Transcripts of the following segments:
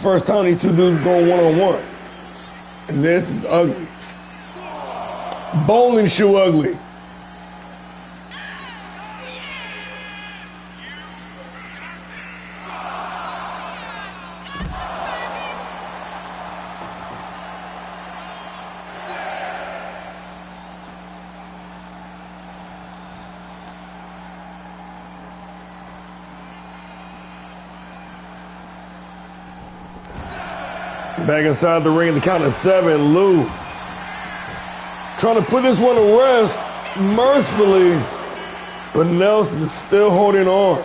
first time these two dudes going one-on-one. And this is ugly. Bowling shoe ugly. Back inside the ring at the count of 7, Lou trying to put this one to rest mercifully, but Nelson's still holding on.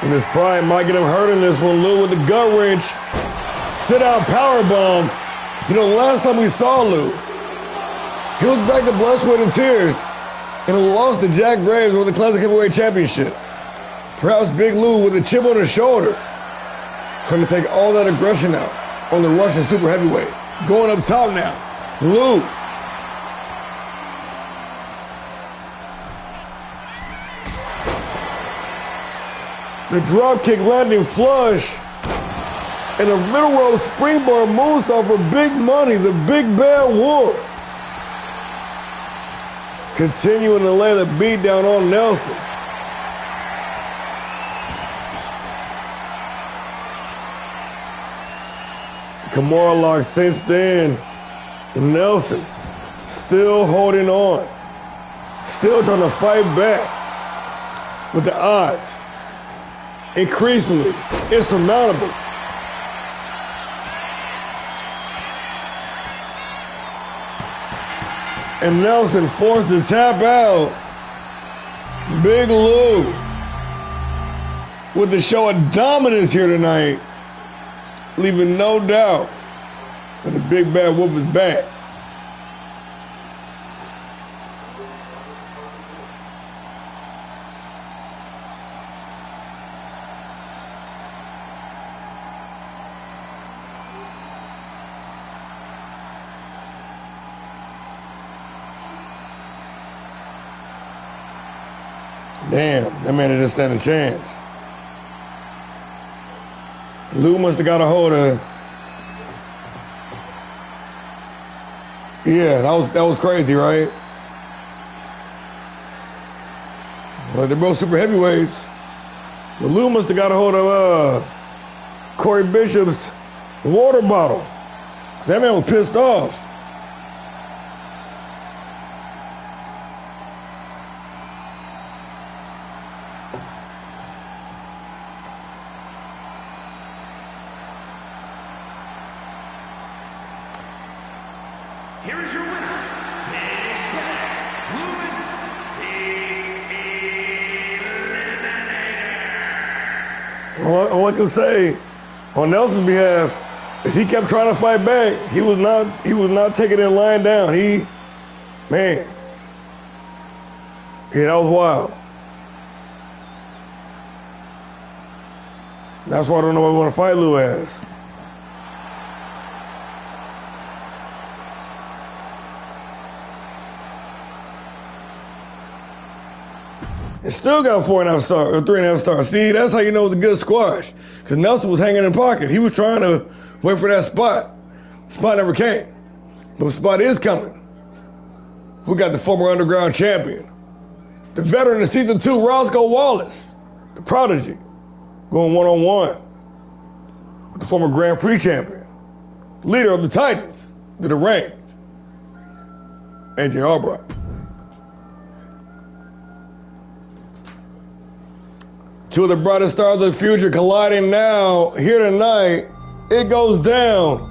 And his pride might get him hurt in this one. Lou with the gut wrench, sit out powerbomb. You know, the last time we saw Lou, he was back to blood, sweat, and tears, and lost to Jack Graves with the Classic Heavyweight Championship. Perhaps Big Lou with a chip on his shoulder, trying to take all that aggression out on the Russian super heavyweight. Going up top now, Lou. The drop kick landing flush, and a middle row springboard moonsault for big money, the Big Bad Wolf. Continuing to lay the beat down on Nelson. Kimura lock since then. Nelson still holding on. Still trying to fight back. With the odds increasingly insurmountable. And Nelson forced to tap out. Big Lou with the show of dominance here tonight, leaving no doubt that the Big Bad Wolf is back. Damn, that man didn't stand a chance. Lou must have got a hold of. Yeah, that was crazy, right? Well, they're both super heavyweights. But Lou must have got a hold of Corey Bishop's water bottle. That man was pissed off. Here is your winner, Big Bad Louis the Eliminator. All I can say on Nelson's behalf is he kept trying to fight back. He was not taking it lying down. Man, yeah, that was wild. That's why I don't know what we want to fight Lou as. It still got 4.5 stars, or 3.5 stars. See, that's how you know it's a good squash. Because Nelson was hanging in the pocket. He was trying to wait for that spot. The spot never came. But the spot is coming. We got the former underground champion, the veteran of season 2, Roscoe Wallace, the prodigy, going one-on-one with the former Grand Prix champion, leader of the Titans, to the range, AJ Albright. Two of the brightest stars of the future colliding now, here tonight. It goes down.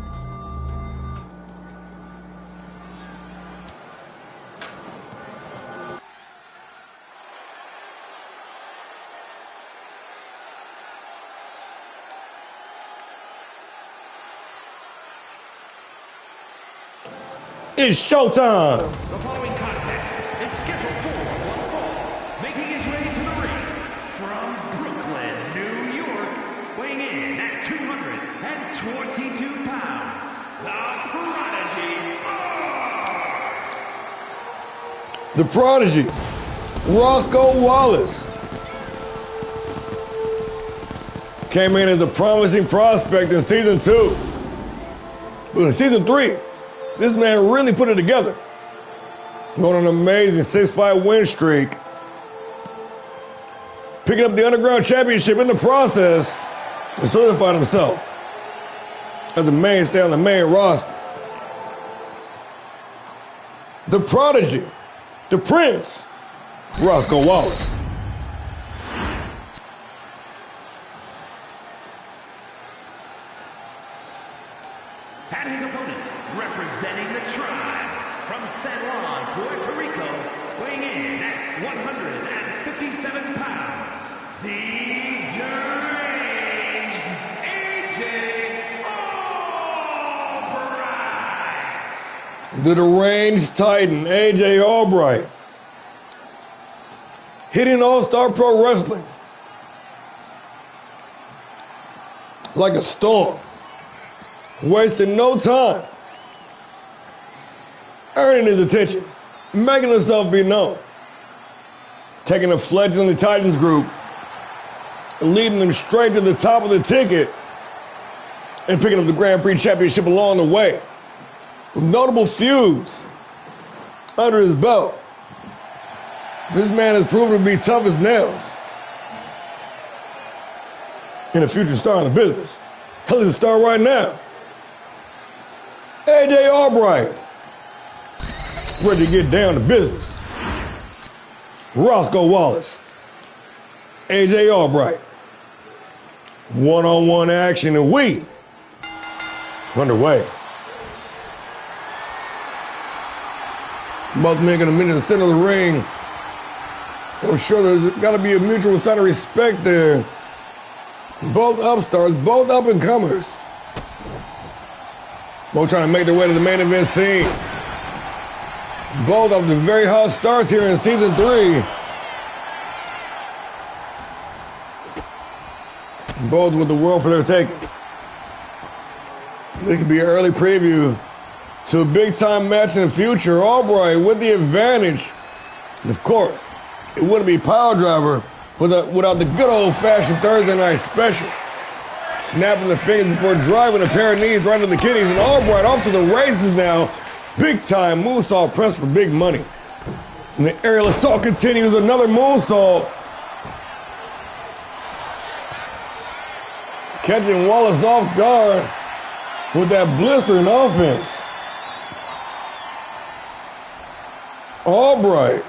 It's showtime. The following contest is scheduled for one fall, making his way to the ring from Brooklyn, New York, weighing in at 222 pounds, the Prodigy. The Prodigy, Roscoe Wallace. came in as a promising prospect in season 2. But in season 3, this man really put it together. Going on an amazing 6-fight win streak. Picking up the Underground Championship in the process and solidified himself as the mainstay on the main roster. The Prodigy, the Prince, Roscoe Wallace. And his opponent, representing the tribe from San Juan, Puerto Rico, weighing in at 157 pounds, the deranged AJ Albright. The deranged Titan, AJ Albright. Hitting All-Star Pro Wrestling like a storm. Wasting no time. Earning his attention. Making himself be known. Taking a fledgling Titans group and leading them straight to the top of the ticket and picking up the Grand Prix Championship along the way. With notable feuds under his belt. This man has proven to be tough as nails. And a future star in the business. Hell, he's a star right now. AJ Albright. Ready to get down to business. Roscoe Wallace. AJ Albright. One-on-one action and we underway. Both men gonna meet in the center of the ring. I'm sure there's got to be a mutual sign of respect there. Both upstarts, both up-and-comers. Both trying to make their way to the main event scene. Both of the very hot starts here in season 3. Both with the world for their taking. This could be an early preview to a big-time match in the future. Albright with the advantage. And of course, it wouldn't be PileDriver without the good old-fashioned Thursday night special. Snapping the fingers before driving a pair of knees right to the kidneys. And Albright off to the races now. Big-time moonsault press for big money. And the aerial assault continues. Another moonsault. Catching Wallace off guard with that blistering offense. Albright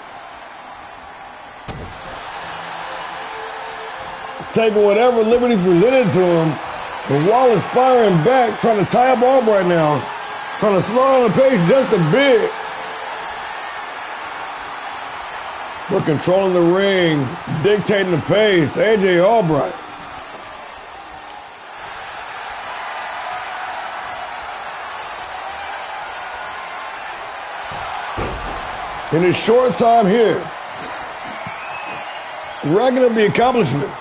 taking whatever liberties presented to him. And Wallace firing back, trying to tie up Albright now. Trying to slow down the pace just a bit. But controlling the ring, dictating the pace, AJ Albright. In his short time here, racking up the accomplishments.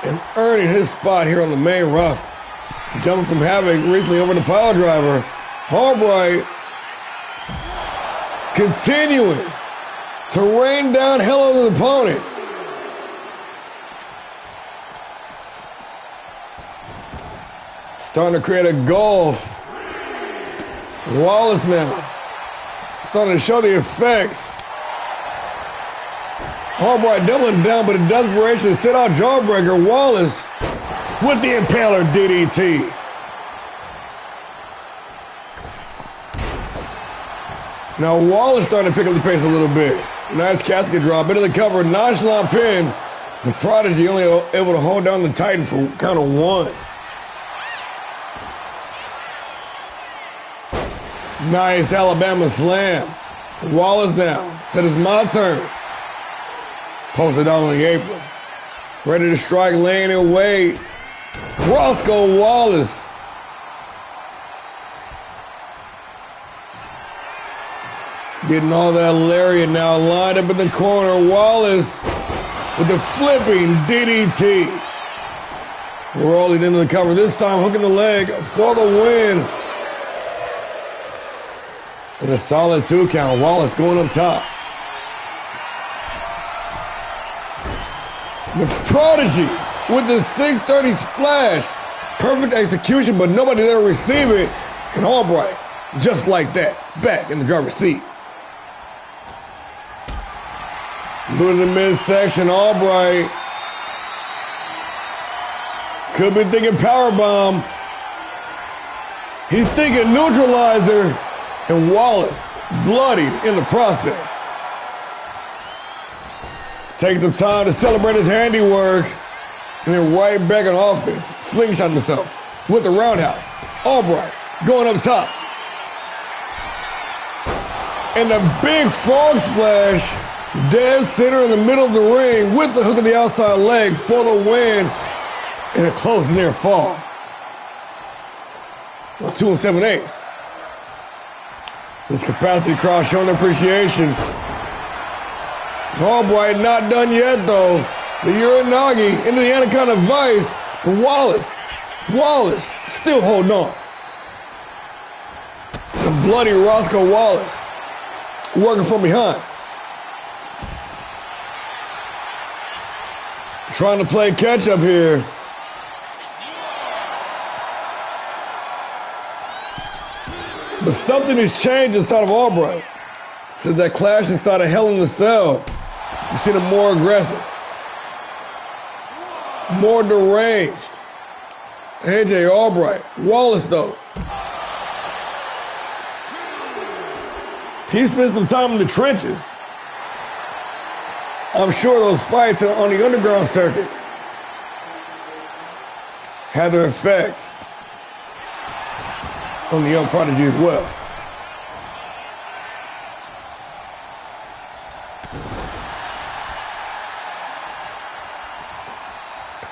And earning his spot here on the main roster. Jumping from Havoc recently over to PileDriver. Albright continuing to rain down hell on his opponent. Starting to create a gulf. Wallace now starting to show the effects. Albright doubling down, but in desperation to sit out Jawbreaker. Wallace with the Impaler DDT. Now Wallace starting to pick up the pace a little bit. Nice casket drop into the cover, nonchalant pin. The Prodigy only able to hold down the Titan for count of 1. Nice Alabama slam. Wallace now said it's my turn. Posted out on the apron. Ready to strike, laying in wait. Roscoe Wallace. Getting all that lariat now lined up in the corner. Wallace with the flipping DDT. Rolling into the cover. This time hooking the leg for the win. And a solid 2 count. Wallace going up top. The Prodigy with the 630 splash. Perfect execution, but nobody there to receive it. And Albright, just like that, back in the driver's seat. Go to the midsection. Albright could be thinking powerbomb. He's thinking neutralizer. And Wallace bloodied in the process. Takes some time to celebrate his handiwork. And then right back on offense. Slingshot himself with the roundhouse. Albright going up top. And a big frog splash. Dead center in the middle of the ring with the hook of the outside leg for the win. And a close near fall. 2 7/8. This capacity crowd showing their appreciation. Albright not done yet though. The Uranagi into the Anaconda Vice. But Wallace still holding on. The bloody Roscoe Wallace working from behind. Trying to play catch up here. But something has changed inside of Albright. Since that clash inside of Hell in the Cell, you've seen him more aggressive, more deranged. AJ Albright. Wallace, though, he spent some time in the trenches. I'm sure those fights on the underground circuit had their effects on the young prodigy as well.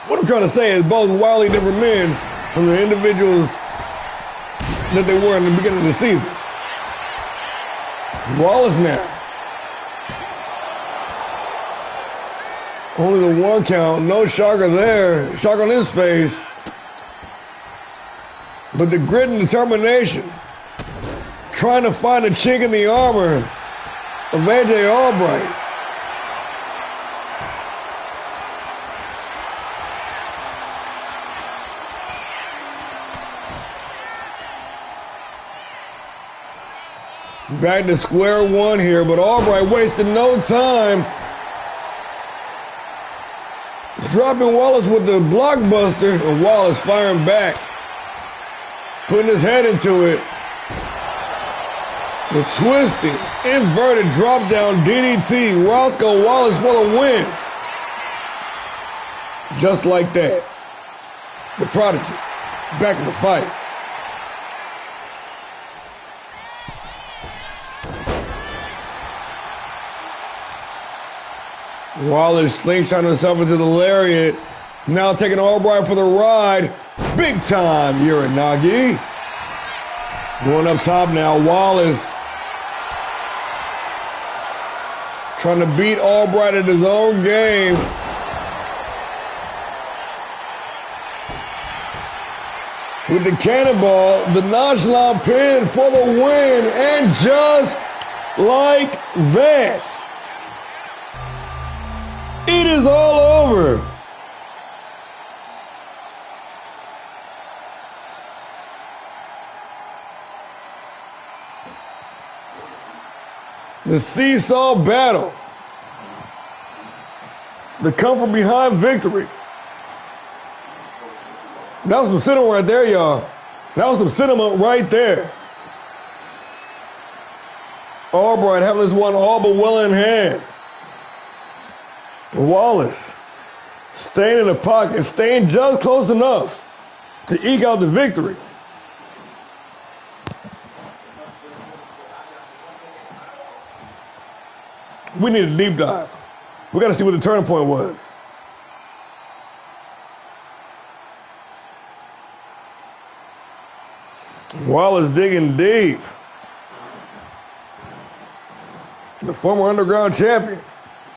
What I'm trying to say is both wildly different men from the individuals that they were in the beginning of the season. Wallace now. Only the 1 count, no shocker there. Shock on his face. But the grit and determination, trying to find a chink in the armor of AJ Albright. Back to square one here, but Albright wasted no time. Dropping Wallace with the blockbuster, and Wallace firing back. Putting his head into it. The twisting, inverted drop down DDT. Roscoe Wallace for the win. Just like that. The Prodigy back in the fight. Wallace slingshot himself into the lariat. Now taking Albright for the ride. Big time Uranagi. Going up top now, Wallace. Trying to beat Albright at his own game. With the cannonball, the nonchalant pin for the win. And just like that, it is all over. The seesaw battle. The come from behind victory. That was some cinema right there, y'all. That was some cinema right there. Albright having this one all but well in hand. Wallace staying in the pocket, staying just close enough to eke out the victory. We need a deep dive. We got to see what the turning point was. Wallace digging deep. The former underground champion.